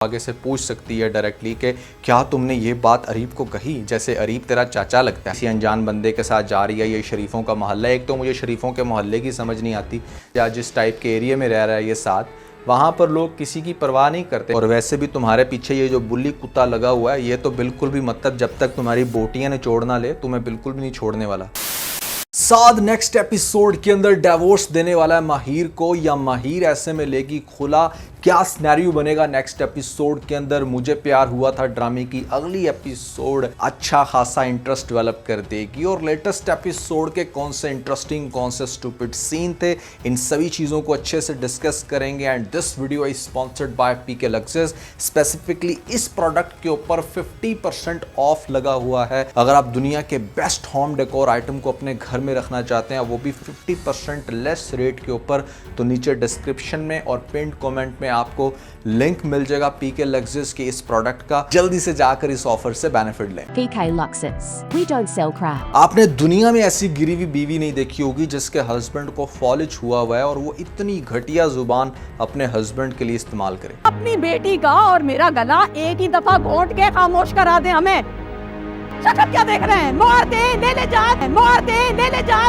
आगे से पूछ सकती है डायरेक्टली कि क्या तुमने ये बात अरीब को कही। जैसे अरीब तेरा चाचा लगता है, किसी अनजान बंदे के साथ जा रही है, ये शरीफों का मोहल्ला है। एक तो मुझे शरीफों के मोहल्ले की समझ नहीं आती, या जिस टाइप के एरिया में रह रहा है ये साथ, वहाँ पर लोग किसी की परवाह नहीं करते। और वैसे भी तुम्हारे पीछे ये जो बुल्ली कुत्ता लगा हुआ है, ये तो बिल्कुल भी मतलब जब तक तुम्हारी बोटियाँ ने छोड़ ना ले, तुम्हें बिल्कुल भी नहीं छोड़ने वाला। साद नेक्स्ट एपिसोड के अंदर डिवोर्स देने वाला है माहिर को, या माहिर ऐसे में लेगी खुला। क्या सिनेरियो बनेगा नेक्स्ट एपिसोड के अंदर। मुझे प्यार हुआ था ड्रामे की अगली एपिसोड अच्छा खासा इंटरेस्ट डेवलप कर देगी। और लेटेस्ट एपिसोड के कौन से इंटरेस्टिंग, कौन से स्टूपिड सीन थे, इन सभी चीज़ों को अच्छे से डिस्कस करेंगे। And this video is sponsored by PK Luxes. Specifically इस प्रोडक्ट के ऊपर 50% ऑफ लगा हुआ है। अगर आप दुनिया के बेस्ट होम डेकोर आइटम को अपने घर में रखना चाहते हैं, वो भी 50% लेस रेट के ऊपर, तो नीचे डिस्क्रिप्शन में और पिन कमेंट में आपको लिंक मिल जाएगा पीके लक्सेस के इस प्रोडक्ट का। जल्दी से जाकर इस ऑफर से बेनिफिट लें। PK Luxus. We don't sell crap. आपने दुनिया में ऐसी गिरी हुई बीवी नहीं देखी होगी जिसके हस्बैंड को फॉलिज हुआ हुआ है और वो इतनी घटिया जुबान अपने हस्बैंड के लिए इस्तेमाल करे। अपनी बेटी का और मेरा गला एक ही दफा घोंट के खामोश करा दे हमें। शक्ल क्या देख रहे हैं? मार दे, ले जा, मार दे, ले जा।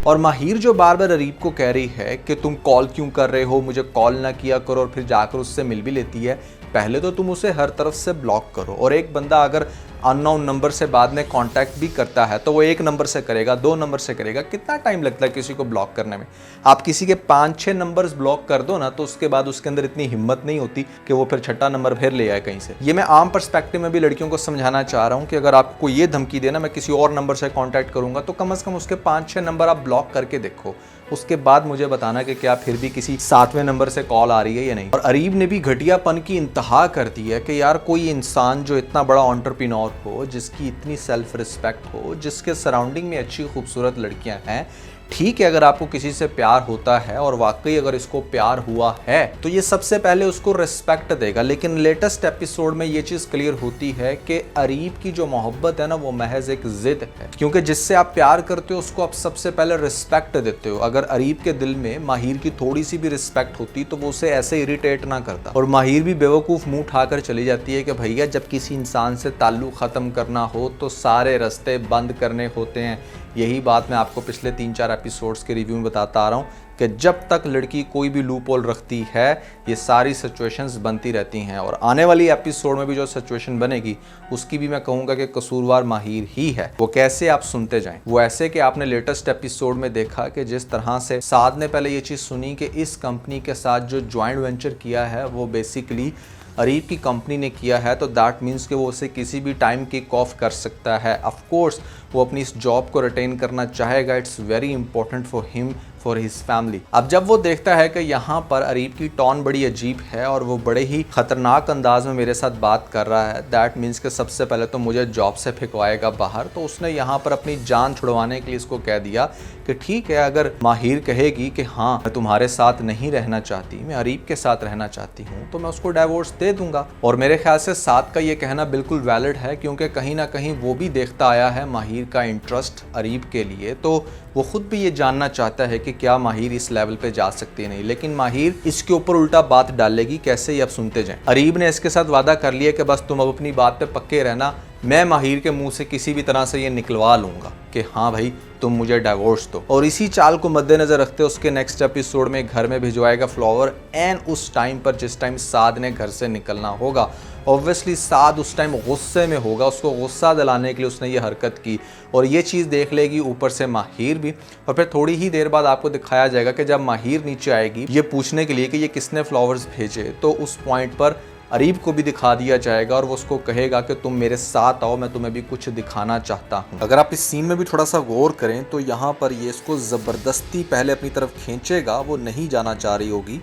और माहिर जो बार बार अरीब को कह रही है कि तुम कॉल क्यों कर रहे हो, मुझे कॉल ना किया करो, और फिर जाकर उससे मिल भी लेती है। पहले तो तुम उसे हर तरफ से ब्लॉक करो। और एक बंदा अगर अननोन नंबर से बाद में कांटेक्ट भी करता है तो वो एक नंबर से करेगा, 2 नंबर से करेगा। कितना टाइम लगता है किसी को ब्लॉक करने में। आप किसी के 5-6 नंबर्स ब्लॉक कर दो ना, तो उसके बाद उसके अंदर इतनी हिम्मत नहीं होती कि वो फिर छठा नंबर फिर ले आए कहीं से। ये मैं आम पर्सपेक्टिव में भी लड़कियों को समझाना चाह रहा हूँ कि अगर आपको ये धमकी देना मैं किसी और नंबर से कॉन्टैक्ट करूंगा, तो कम से कम उसके 5-6 नंबर आप ब्लॉक करके देखो। उसके बाद मुझे बताना कि क्या फिर भी किसी 7वें नंबर से कॉल आ रही है या नहीं। और अरीब ने भी घटियापन की इंतहा कर दी है कि यार कोई इंसान जो इतना बड़ा एंटरप्रेन्योर हो, जिसकी इतनी सेल्फ रिस्पेक्ट हो, जिसके सराउंडिंग में अच्छी खूबसूरत लड़कियां हैं, ठीक है, अगर आपको किसी से प्यार होता है और वाकई अगर इसको प्यार हुआ है तो ये सबसे पहले उसको रिस्पेक्ट देगा। लेकिन लेटेस्ट एपिसोड में ये चीज़ क्लियर होती है कि अरीब की जो मोहब्बत है ना, वो महज एक जिद है। क्योंकि जिससे आप प्यार करते हो उसको आप सबसे पहले रिस्पेक्ट देते हो। अगर अरीब के दिल में माहिर की थोड़ी सी भी रिस्पेक्ट होती तो वो उसे ऐसे इरिटेट ना करता। और माहिर भी बेवकूफ़ मुंह उठाकर चली जाती है कि भैया जब किसी इंसान से ताल्लुक ख़त्म करना हो तो सारे रास्ते बंद करने होते हैं। यही बात मैं आपको पिछले 3-4 एपिसोड्स के रिव्यू में बताता आ रहा हूँ कि जब तक लड़की कोई भी लूप होल रखती है, ये सारी सिचुएशंस बनती रहती हैं। और आने वाली एपिसोड में भी जो सिचुएशन बनेगी उसकी भी मैं कहूँगा कि कसूरवार माहिर ही है। वो कैसे, आप सुनते जाएं। वो ऐसे कि आपने लेटेस्ट एपिसोड में देखा कि जिस तरह से साद ने पहले ये चीज़ सुनी कि इस कंपनी के साथ जो ज्वाइंट वेंचर किया है वो बेसिकली अरीब की कंपनी ने किया है, तो दैट मीन्स कि वो उसे किसी भी टाइम किक ऑफ कर सकता है। ऑफ कोर्स वो अपनी इस जॉब को रिटेन करना चाहेगा। It's very important for him, for his family. अब जब वो देखता है कि यहाँ पर अरीब की टोन बड़ी अजीब है और वो बड़े ही खतरनाक अंदाज में मेरे साथ बात कर रहा है, दैट मीन्स कि सबसे पहले तो मुझे जॉब से फेंकवाएगा बाहर। तो उसने यहाँ पर अपनी जान छुड़वाने के लिए इसको कह दिया कि ठीक है, अगर माहिर कहेगी कि हाँ मैं तुम्हारे साथ नहीं रहना चाहती, मैं अरीब के साथ रहना चाहती हूँ, तो मैं उसको डाइवोर्स दे दूंगा। और मेरे ख्याल से साद का ये कहना बिल्कुल वैलिड है, क्योंकि कहीं ना कहीं वो भी देखता आया है माहिर का इंटरेस्ट अरीब के लिए। तो वो खुद भी ये जानना चाहता है कि क्या माहिर इस लेवल पे जा सकती है नहीं। लेकिन माहिर इसके ऊपर उल्टा बात डालेगी। कैसे, ये अब सुनते जाएं। अरीब ने इसके साथ वादा कर लिया कि बस तुम अब अपनी बात पे पक्के रहना, मैं माहिर के मुंह से किसी भी तरह से ये निकलवा लूंगा कि हाँ भाई तुम मुझे डाइवोर्स दो। और इसी चाल को मद्देनजर रखते उसके नेक्स्ट एपिसोड में घर में भिजवाएगा फ्लावर, एंड उस टाइम पर जिस टाइम साद ने घर से निकलना होगा। ऑब्वियसली साद उस टाइम गुस्से में होगा, उसको गुस्सा दिलाने के लिए उसने ये हरकत की। और ये चीज़ देख लेगी ऊपर से माहिर भी। और फिर थोड़ी ही देर बाद आपको दिखाया जाएगा कि जब माहिर नीचे आएगी ये पूछने के लिए कि ये किसने फ्लावर्स भेजे, तो उस पॉइंट पर अरीब को भी दिखा दिया जाएगा और वो उसको कहेगा कि तुम मेरे साथ आओ, मैं तुम्हें भी कुछ दिखाना चाहता हूँ। अगर आप इस सीन में भी थोड़ा सा गौर करें तो यहाँ पर ये इसको ज़बरदस्ती पहले अपनी तरफ खींचेगा, वो नहीं जाना चाह रही होगी।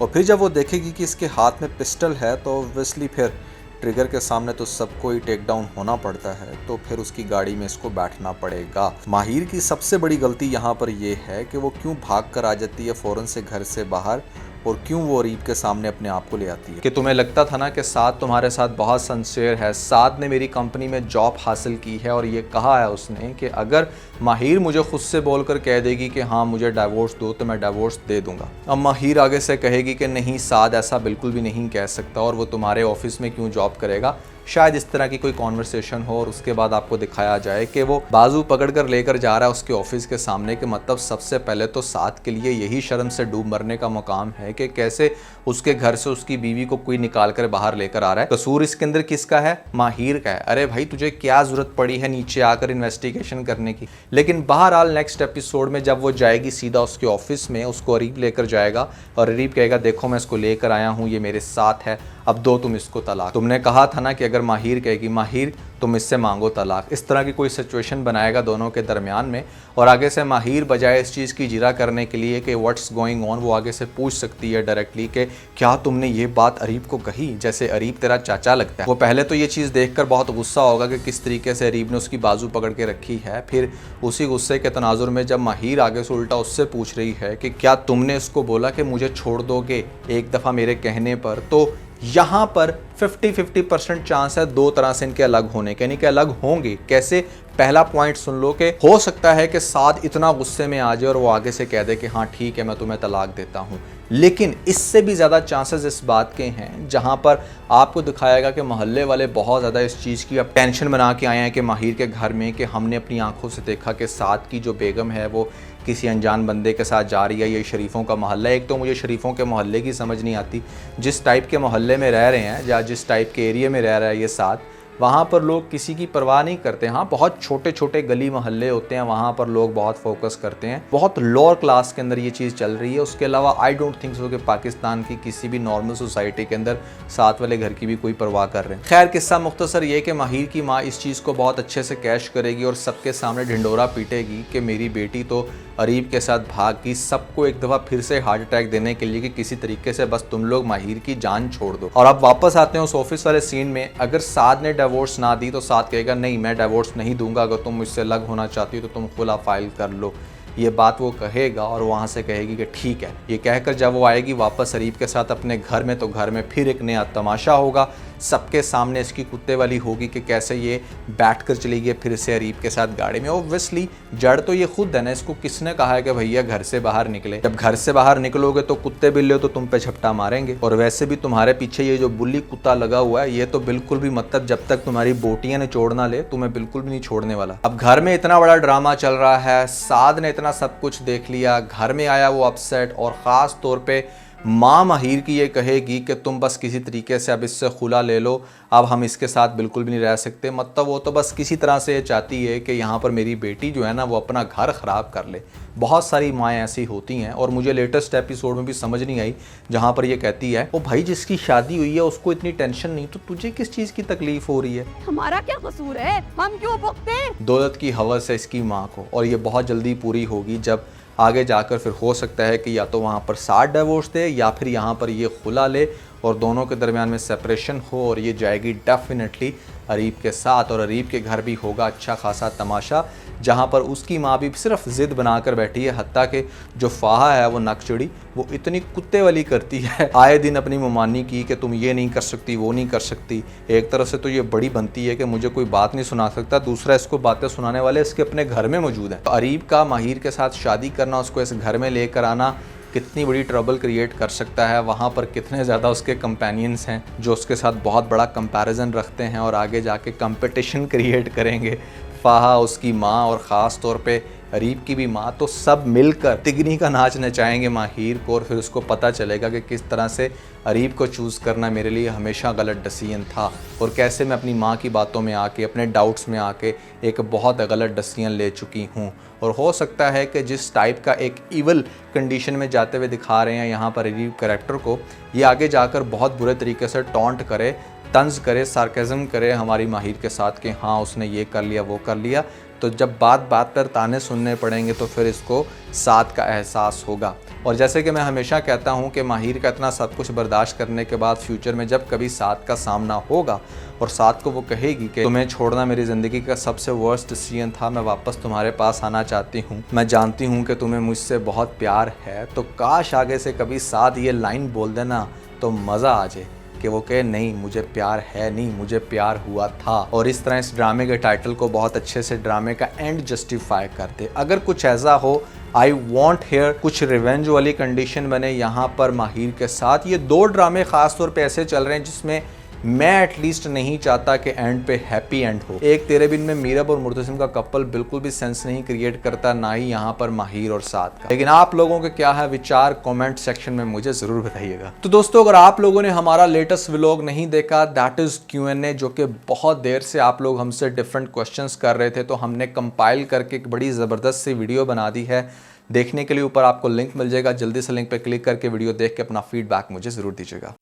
और फिर जब वो देखेगी कि इसके हाथ में पिस्टल है, तो ऑब्वियसली फिर ट्रिगर के सामने तो सबको ही टेक डाउन होना पड़ता है, तो फिर उसकी गाड़ी में इसको बैठना पड़ेगा। माहिर की सबसे बड़ी गलती यहाँ पर यह है कि वो क्यों भाग कर आ जाती है फ़ौरन से घर से बाहर, और क्यों वो अरीब के सामने अपने आप को ले आती है कि तुम्हें लगता था ना कि साद तुम्हारे साथ बहुत सिंसियर है, साद ने मेरी कंपनी में जॉब हासिल की है और ये कहा है उसने कि अगर माहिर मुझे खुद से बोलकर कह देगी कि हाँ मुझे डाइवोर्स दो तो मैं डाइवोर्स दे दूंगा। अब माहिर आगे से कहेगी कि नहीं साद ऐसा बिल्कुल भी नहीं कह सकता और वो तुम्हारे ऑफिस में क्यों जॉब करेगा। शायद इस तरह की कोई कॉन्वर्सेशन हो और उसके बाद आपको दिखाया जाए कि वो बाजू पकड़कर लेकर जा रहा है उसके ऑफिस के सामने के मतलब सबसे पहले तो साद के लिए यही शर्म से डूब मरने का मुकाम है कि कैसे उसके घर से उसकी बीवी को कोई निकाल कर बाहर लेकर आ रहा है। कसूर इसके अंदर किसका है? माहिर का है। अरे भाई तुझे क्या जरूरत पड़ी है नीचे आकर इन्वेस्टिगेशन करने की। लेकिन बहरहाल नेक्स्ट एपिसोड में जब वो जाएगी सीधा उसके ऑफिस में, उसको अरीब लेकर जाएगा और अरीब कहेगा देखो मैं इसको लेकर आया हूँ, ये मेरे साथ है, अब दो तुम इसको तलाक। तुमने कहा था ना कि अगर माहिर कहेगी माहिर तुम इससे मांगो तलाक, इस तरह की कोई सिचुएशन बनाएगा दोनों के दरमियान में। और आगे से माहिर बजाय इस चीज़ की जिरा करने के लिए कि व्हाट्स गोइंग ऑन, वो आगे से पूछ सकती है डायरेक्टली कि क्या तुमने ये बात अरीब को कही, जैसे अरीब तेरा चाचा लगता है। वो पहले तो ये चीज़ देखकर बहुत गुस्सा होगा कि किस तरीके से अरीब ने उसकी बाजू पकड़ के रखी है। फिर उसी गुस्से के तनाजुर में जब माहिर आगे से उल्टा उससे पूछ रही है कि क्या तुमने इसको बोला कि मुझे छोड़ दोगे एक दफ़ा मेरे कहने पर, तो यहाँ पर 50-50% चांस है दो तरह से इनके अलग होने के, यानी कि अलग होंगे। कैसे? पहला पॉइंट सुन लो कि हो सकता है कि साद इतना गुस्से में आ जाए और वो आगे से कह दे कि हाँ ठीक है मैं तुम्हें तलाक देता हूँ। लेकिन इससे भी ज़्यादा चांसेस इस बात के हैं जहाँ पर आपको दिखाएगा कि मोहल्ले वाले बहुत ज़्यादा इस चीज़ की अब टेंशन बना के आए हैं कि माहिर के घर में, कि हमने अपनी आंखों से देखा कि साद की जो बेगम है वो किसी अनजान बंदे के साथ जा रही है। ये शरीफों का मोहल्ला है। एक तो मुझे शरीफों के मोहल्ले की समझ नहीं आती, जिस टाइप के मोहल्ले में रह रहे हैं या जिस टाइप के एरिया में रह रहा है ये साथ, वहाँ पर लोग किसी की परवाह नहीं करते। हाँ बहुत छोटे छोटे गली मोहल्ले होते हैं, वहाँ पर लोग बहुत फोकस करते हैं, बहुत लोअर क्लास के अंदर ये चीज़ चल रही है। उसके अलावा आई डोंट थिंक सो कि पाकिस्तान की किसी भी नॉर्मल सोसाइटी के अंदर साथ वाले घर की भी कोई परवाह कर रहे हैं। खैर किस्सा मुख्तसर ये कि माहिर की माँ इस चीज़ को बहुत अच्छे से कैश करेगी और सबके सामने ढिंडोरा पीटेगी कि मेरी बेटी तो अरीब के साथ भाग गई, सबको एक दफ़ा फिर से हार्ट अटैक देने के लिए कि किसी तरीके से बस तुम लोग माहिर की जान छोड़ दो। और अब वापस आते हैं उस ऑफिस वाले सीन में। अगर साद ने डिवोर्स ना दी तो साद कहेगा नहीं मैं डिवोर्स नहीं दूंगा, अगर तुम मुझसे अलग होना चाहती हो तो तुम खुला फाइल कर लो। ये बात वो कहेगा और वहाँ से कहेगी कि ठीक है। ये कहकर जब वो आएगी वापस अरीब के साथ अपने घर में, तो घर में फिर एक नया तमाशा होगा। सबके सामने इसकी कुत्ते वाली होगी कि कैसे ये बैठकर चली गई फिर से अरीब के साथ गाड़ी में। ऑब्वियसली जड़ तो ये खुद है ना, इसको किसने कहा है कि भैया घर से बाहर निकले। जब घर से बाहर निकलोगे तो कुत्ते बिल्ले तो तुम पे झपटा मारेंगे, और वैसे भी तुम्हारे पीछे ये जो बुल्ली कुत्ता लगा हुआ है ये तो बिल्कुल भी मतलब जब तक तुम्हारी बोटियां ने छोड़ ना ले तुम्हें बिल्कुल भी नहीं छोड़ने वाला। अब घर में इतना बड़ा ड्रामा चल रहा है, साद ने इतना सब कुछ देख लिया, घर में आया वो अपसेट, और ख़ास तौर पे माँ माहिर की ये कहेगी कि तुम बस किसी तरीके से अब इससे खुला ले लो, अब हम इसके साथ बिल्कुल भी नहीं रह सकते। मतलब वो तो बस किसी तरह से ये चाहती है कि यहाँ पर मेरी बेटी जो है ना वो अपना घर ख़राब कर ले। बहुत सारी माएँ ऐसी होती हैं, और मुझे लेटेस्ट एपिसोड में भी समझ नहीं आई जहाँ पर ये कहती है ओ भाई जिसकी शादी हुई है उसको इतनी टेंशन नहीं, तो तुझे किस चीज़ की तकलीफ हो रही है? हमारा क्या कसूर है, हम क्यों भुगते? दौलत की हवस है इसकी माँ को, और ये बहुत जल्दी पूरी होगी जब आगे जाकर फिर हो सकता है कि या तो वहाँ पर साथ डिवोर्स दे या फिर यहाँ पर ये खुला ले और दोनों के दरमियान में सेपरेशन हो, और ये जाएगी डेफिनेटली अरीब के साथ। और अरीब के घर भी होगा अच्छा खासा तमाशा, जहाँ पर उसकी माँ भी सिर्फ ज़िद बनाकर बैठी है। हत्ता कि जो फाहा है वो नकचड़ी वो इतनी कुत्ते वाली करती है, आए दिन अपनी मुमानी की कि तुम ये नहीं कर सकती वो नहीं कर सकती। एक तरफ से तो ये बड़ी बनती है कि मुझे कोई बात नहीं सुना सकता, दूसरा इसको बातें सुनाने वाले इसके अपने घर में मौजूद हैं। तो अरीब का माहिर के साथ शादी करना, उसको इस घर में लेकर आना कितनी बड़ी ट्रबल क्रिएट कर सकता है। वहाँ पर कितने ज़्यादा उसके कंपेनियंस हैं जो उसके साथ बहुत बड़ा कंपैरिजन रखते हैं और आगे जाके कंपटीशन क्रिएट करेंगे। फाहा, उसकी माँ, और ख़ास तौर पे अरीब की भी माँ, तो सब मिलकर तिगनी का नाच नचाएंगे माहिर को, और फिर उसको पता चलेगा कि किस तरह से अरीब को चूज़ करना मेरे लिए हमेशा गलत डिसीजन था, और कैसे मैं अपनी माँ की बातों में आके, अपने डाउट्स में आके एक बहुत गलत डिसीजन ले चुकी हूँ। और हो सकता है कि जिस टाइप का एक इवल कंडीशन में जाते हुए दिखा रहे हैं यहाँ पर अरीब कैरेक्टर को, ये आगे जाकर बहुत बुरे तरीके से टॉन्ट करे, तंज करे, सार्केज़म करे हमारी माहिर के साथ कि हाँ उसने ये कर लिया वो कर लिया। तो जब बात बात पर ताने सुनने पड़ेंगे तो फिर इसको साथ का एहसास होगा। और जैसे कि मैं हमेशा कहता हूं कि माहिर का इतना सब कुछ बर्दाश्त करने के बाद फ्यूचर में जब कभी साथ का सामना होगा और साथ को वो कहेगी कि तुम्हें छोड़ना मेरी ज़िंदगी का सबसे वर्स्ट डिसीजन था, मैं वापस तुम्हारे पास आना चाहती हूँ, मैं जानती हूँ कि तुम्हें मुझसे बहुत प्यार है, तो काश आगे से कभी साथ ये लाइन बोल देना तो मज़ा आ जाए कि वो कहे नहीं मुझे प्यार है नहीं, मुझे प्यार हुआ था। और इस तरह इस ड्रामे के टाइटल को बहुत अच्छे से ड्रामे का एंड जस्टिफाई करते। अगर कुछ ऐसा हो आई वॉन्ट हेयर कुछ रिवेंज वाली कंडीशन बने यहाँ पर माहिर के साथ। ये 2 ड्रामे खास तौर पे ऐसे चल रहे हैं जिसमें मैं एटलीस्ट नहीं चाहता कि एंड पे हैप्पी एंड हो। एक तेरे बिन में मीरब और मुर्तसिम का कपल बिल्कुल भी सेंस नहीं क्रिएट करता, ना ही यहाँ पर माहिर और साथ का। लेकिन आप लोगों के क्या है विचार कमेंट सेक्शन में मुझे जरूर बताइएगा। तो दोस्तों अगर आप लोगों ने हमारा लेटेस्ट व्लॉग नहीं देखा, दैट इज Q&A, जो कि बहुत देर से आप लोग हमसे डिफरेंट क्वेश्चंस कर रहे थे, तो हमने कंपाइल करके एक बड़ी ज़बरदस्त सी वीडियो बना दी है। देखने के लिए ऊपर आपको लिंक मिल जाएगा, जल्दी से लिंक पे क्लिक करके वीडियो देख के अपना फीडबैक मुझे ज़रूर दीजिएगा।